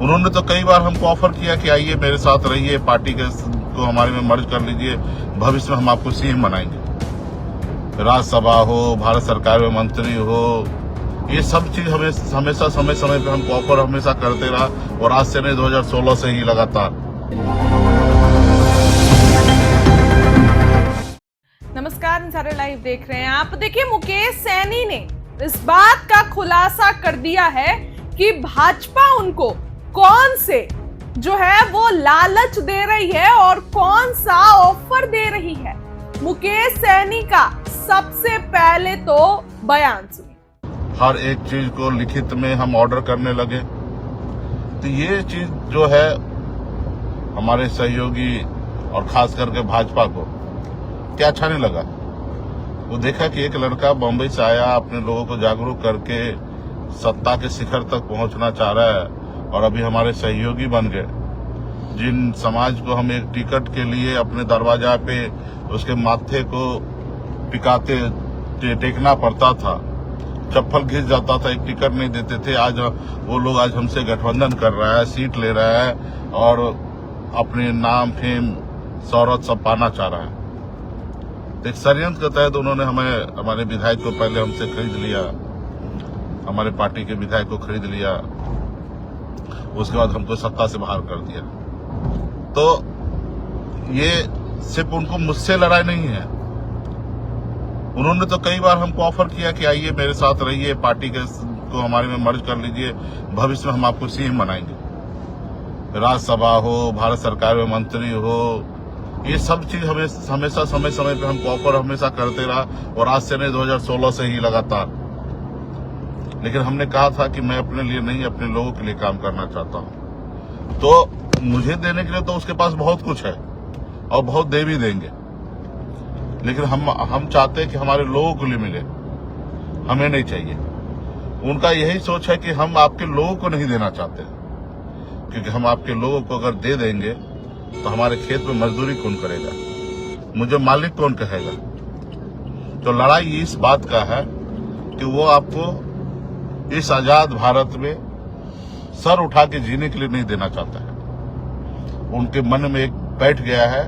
उन्होंने तो कई बार हमको ऑफर किया कि आइए मेरे साथ रहिए, पार्टी के को हमारे में मर्ज कर लीजिए, भविष्य में हम आपको सीएम बनाएंगे। राज्यसभा हो, भारत सरकार में मंत्री हो, ये सब चीज हमेशा समय समय पे हमको ऑफर हमेशा करते रहा, और आज से नहीं 2016 से ही लगातार। नमस्कार, नजारे लाइव देख रहे हैं आप। देखिए, मुकेश सैनी ने इस बात का खुलासा कर दिया है कि भाजपा उनको कौन से जो है वो लालच दे रही है और कौन सा ऑफर दे रही है। मुकेश सैनी का सबसे पहले तो बयान सुनिए। हर एक चीज को लिखित में हम ऑर्डर करने लगे, तो ये चीज जो है हमारे सहयोगी और खास करके भाजपा को क्या अच्छा नहीं लगा। वो देखा कि एक लड़का बॉम्बे से आया, अपने लोगों को जागरूक करके सत्ता के शिखर तक पहुंचना चाह रहा है, और अभी हमारे सहयोगी बन गए। जिन समाज को हम एक टिकट के लिए अपने दरवाजा पे उसके माथे को टिकाते टेकना पड़ता था, चप्पल घिस जाता था, एक टिकट नहीं देते थे, आज वो लोग आज हमसे गठबंधन कर रहा है, सीट ले रहा है और अपने नाम, फेम, शौहरत सब पाना चाह रहा है। एक षड्यंत्र के तहत उन्होंने हमारे विधायक को पहले हमसे खरीद लिया, हमारे पार्टी के विधायक को खरीद लिया, उसके बाद हमको सत्ता से बाहर कर दिया। तो ये सिर्फ उनको मुझसे लड़ाई नहीं है, उन्होंने तो कई बार हमको ऑफर किया कि आइए मेरे साथ रहिए, पार्टी के को हमारे में मर्ज कर लीजिए, भविष्य में हम आपको सीएम बनाएंगे। राज्यसभा हो, भारत सरकार में मंत्री हो, ये सब चीज हमेशा समय समय पे हमको ऑफर हमेशा करते रहा, और आज से नहीं 2016 से ही लगातार। लेकिन हमने कहा था कि मैं अपने लिए नहीं, अपने लोगों के लिए काम करना चाहता हूं। तो मुझे देने के लिए तो उसके पास बहुत कुछ है और बहुत दे भी देंगे, लेकिन हम चाहते हैं कि हमारे लोगों को लिए मिले, हमें नहीं चाहिए। उनका यही सोच है कि हम आपके लोगों को नहीं देना चाहते, क्योंकि हम आपके लोगों को अगर दे देंगे तो हमारे खेत में मजदूरी कौन करेगा, मुझे मालिक कौन कहेगा। तो लड़ाई इस बात का है कि वो आपको इस आजाद भारत में सर उठा के जीने के लिए नहीं देना चाहता है। उनके मन में एक बैठ गया है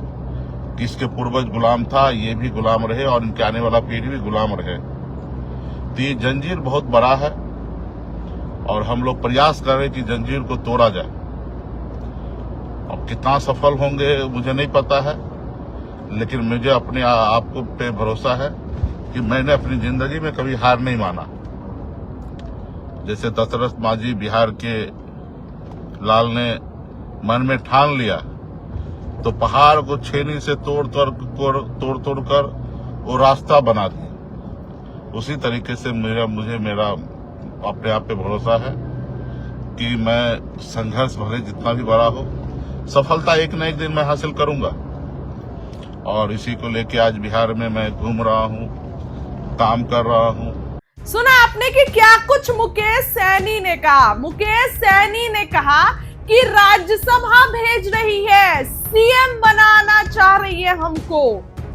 कि इसके पूर्वज गुलाम था, ये भी गुलाम रहे और इनके आने वाला पीढ़ी भी गुलाम रहे। तो ये जंजीर बहुत बड़ा है और हम लोग प्रयास कर रहे हैं कि जंजीर को तोड़ा जाए। अब कितना सफल होंगे मुझे नहीं पता है, लेकिन मुझे अपने आप को पे भरोसा है कि मैंने अपनी जिंदगी में कभी हार नहीं माना। जैसे दशरथ मांझी बिहार के लाल ने मन में ठान लिया तो पहाड़ को छेनी से तोड़ तोड़ कर वो रास्ता बना दिया। उसी तरीके से मेरा अपने आप पे भरोसा है कि मैं संघर्ष भले जितना भी बड़ा हो, सफलता एक न एक दिन मैं हासिल करूंगा। और इसी को लेके आज बिहार में मैं घूम रहा हूँ, काम कर रहा हूँ। सुना आपने कि क्या कुछ मुकेश सैनी ने कहा। मुकेश सैनी ने कहा कि राज्यसभा भेज रही है, सीएम बनाना चाह रही है, हमको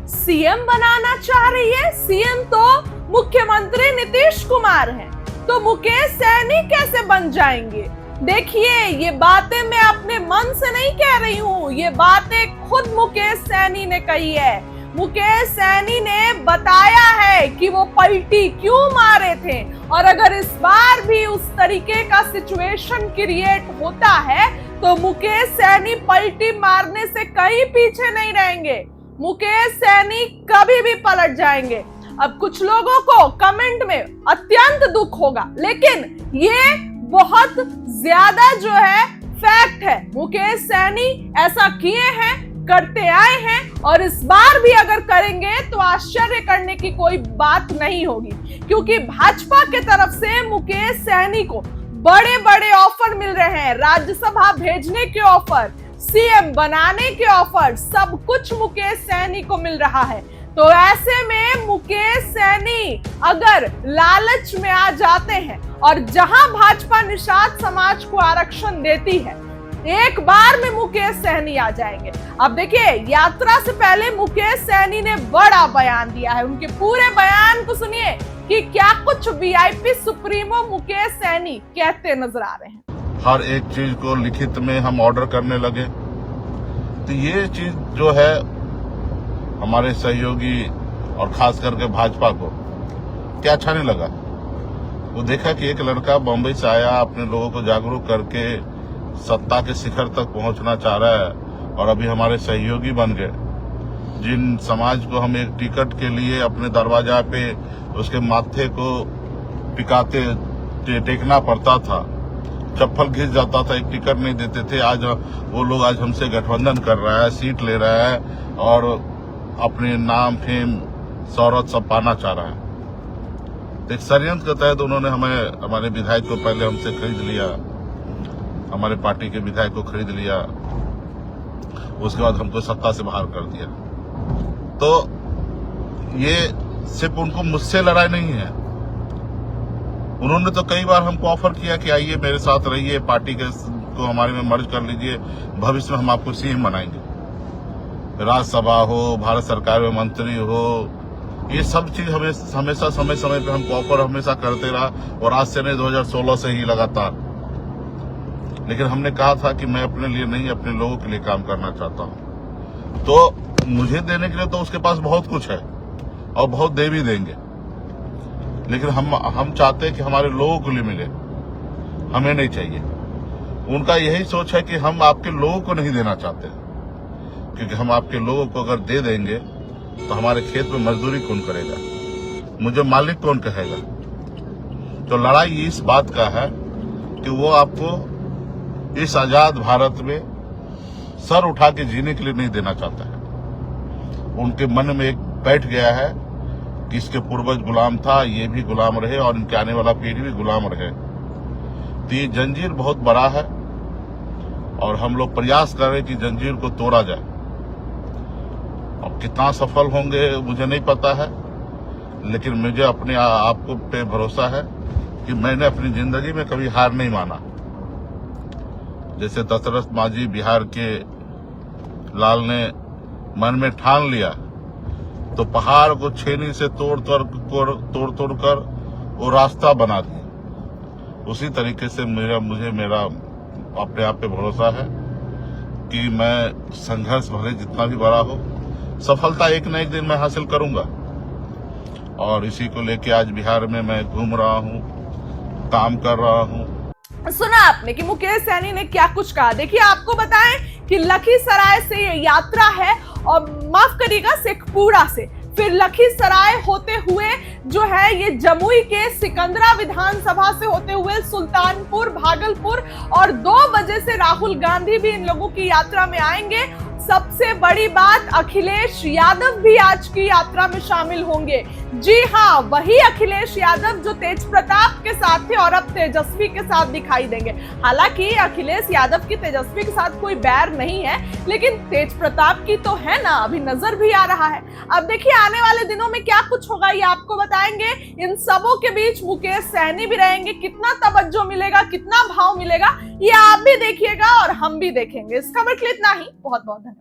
सीएम बनाना चाह रही है। सीएम तो मुख्यमंत्री नीतीश कुमार हैं, तो मुकेश सैनी कैसे बन जाएंगे। देखिए, ये बातें मैं अपने मन से नहीं कह रही हूँ, ये बातें खुद मुकेश सैनी ने कही है। मुकेश सैनी ने बताया है कि वो पलटी क्यों मारे थे, और अगर इस बार भी उस तरीके का सिचुएशन क्रिएट होता है तो मुकेश सैनी पलटी मारने से कहीं पीछे नहीं रहेंगे। मुकेश सैनी कभी भी पलट जाएंगे। अब कुछ लोगों को कमेंट में अत्यंत दुख होगा, लेकिन ये बहुत ज्यादा जो है फैक्ट है। मुकेश सैनी ऐसा किए हैं, करते आए हैं, और इस बार भी अगर करेंगे तो आश्चर्य करने की कोई बात नहीं होगी, क्योंकि भाजपा के तरफ से मुकेश सैनी को बड़े बड़े ऑफर मिल रहे हैं। राज्यसभा भेजने के ऑफर, सीएम बनाने के ऑफर, सब कुछ मुकेश सैनी को मिल रहा है। तो ऐसे में मुकेश सैनी अगर लालच में आ जाते हैं, और जहां भाजपा निषाद समाज को आरक्षण देती है, एक बार में मुकेश सैनी आ जाएंगे। अब देखिए, यात्रा से पहले मुकेश सैनी ने बड़ा बयान दिया है। उनके पूरे बयान को सुनिए कि क्या कुछ वीआईपी सुप्रीमो मुकेश सैनी कहते नजर आ रहे हैं। हर एक चीज को लिखित में हम ऑर्डर करने लगे। तो ये चीज जो है हमारे सहयोगी और खास करके भाजपा को क्या अच्छा नहीं लगा। वो देखा कि एक लड़का बम्बई से आया, अपने लोगों को जागरूक करके सत्ता के शिखर तक पहुंचना चाह रहा है, और अभी हमारे सहयोगी बन गए। जिन समाज को हम एक टिकट के लिए अपने दरवाजा पे उसके माथे को टिकाते टेकना पड़ता था, चप्पल घिस जाता था, एक टिकट नहीं देते थे, आज वो लोग आज हमसे गठबंधन कर रहा है, सीट ले रहा है और अपने नाम फेम शौहरत सब पाना चाह रहा है। एक षड्यंत्र के तहत उन्होंने हमारे विधायक को पहले हमसे खरीद लिया, हमारे पार्टी के विधायक को खरीद लिया, उसके बाद हमको सत्ता से बाहर कर दिया। तो ये सिर्फ उनको मुझसे लड़ाई नहीं है, उन्होंने तो कई बार हमको ऑफर किया कि आइए मेरे साथ रहिए, पार्टी के को हमारे में मर्ज कर लीजिए, भविष्य में हम आपको सीएम बनाएंगे, राज्यसभा हो, भारत सरकार में मंत्री हो, ये सब चीज हमेशा समय समय पे हमको ऑफर हमेशा करते रहा, और आज से नहीं 2016 से ही लगातार। लेकिन हमने कहा था कि मैं अपने लिए नहीं, अपने लोगों के लिए काम करना चाहता हूं। तो मुझे देने के लिए तो उसके पास बहुत कुछ है और बहुत दे भी देंगे, लेकिन हम चाहते हैं कि हमारे लोगों को लिए मिले, हमें नहीं चाहिए। उनका यही सोच है कि हम आपके लोगों को नहीं देना चाहते, क्योंकि हम आपके लोगों को अगर दे देंगे तो हमारे खेत में मजदूरी कौन करेगा, मुझे मालिक कौन कहेगा। तो लड़ाई इस बात का है कि वो आपको इस आजाद भारत में सर उठा के जीने के लिए नहीं देना चाहता है। उनके मन में एक बैठ गया है कि इसके पूर्वज गुलाम था, ये भी गुलाम रहे और इनके आने वाला पीढ़ी भी गुलाम रहे। तो ये जंजीर बहुत बड़ा है और हम लोग प्रयास कर रहे हैं कि जंजीर को तोड़ा जाए। अब कितना सफल होंगे मुझे नहीं पता है, लेकिन मुझे अपने आप को पे भरोसा है कि मैंने अपनी जिंदगी में कभी हार नहीं माना। जैसे दशरथ मांझी बिहार के लाल ने मन में ठान लिया तो पहाड़ को छेनी से तोड़ तोड़ कर वो रास्ता बना दिया। उसी तरीके से मुझे मेरा अपने आप पे भरोसा है कि मैं संघर्ष भले जितना भी बड़ा हो, सफलता एक न एक दिन मैं हासिल करूंगा। और इसी को लेके आज बिहार में मैं घूम रहा हूं, काम कर रहा हूं। सुना आपने कि मुकेश सैनी ने क्या कुछ कहा। देखिए, आपको बताएं कि लखीसराय से ये यात्रा है, और माफ करिएगा शेखपुरा से, फिर लखीसराय होते हुए जो है ये जमुई के सिकंदरा विधानसभा से होते हुए सुल्तानपुर, भागलपुर, और 2 बजे से राहुल गांधी भी इन लोगों की यात्रा में आएंगे। सबसे बड़ी बात, अखिलेश यादव भी आज की यात्रा में शामिल होंगे। जी हाँ, वही अखिलेश यादव जो तेज प्रताप के साथ थे और अब तेजस्वी के साथ दिखाई देंगे। हालांकि अखिलेश यादव की तेजस्वी के साथ कोई बैर नहीं है, लेकिन तेज प्रताप की तो है ना, अभी नजर भी आ रहा है। अब देखिए आने वाले दिनों में क्या कुछ होगा ये आपको बताएंगे। इन सबों के बीच मुकेश सैनी भी रहेंगे, कितना तवज्जो मिलेगा, कितना भाव मिलेगा, ये आप भी देखिएगा और हम भी देखेंगे। इस खबर के लिए इतना ही, बहुत बहुत धन्यवाद।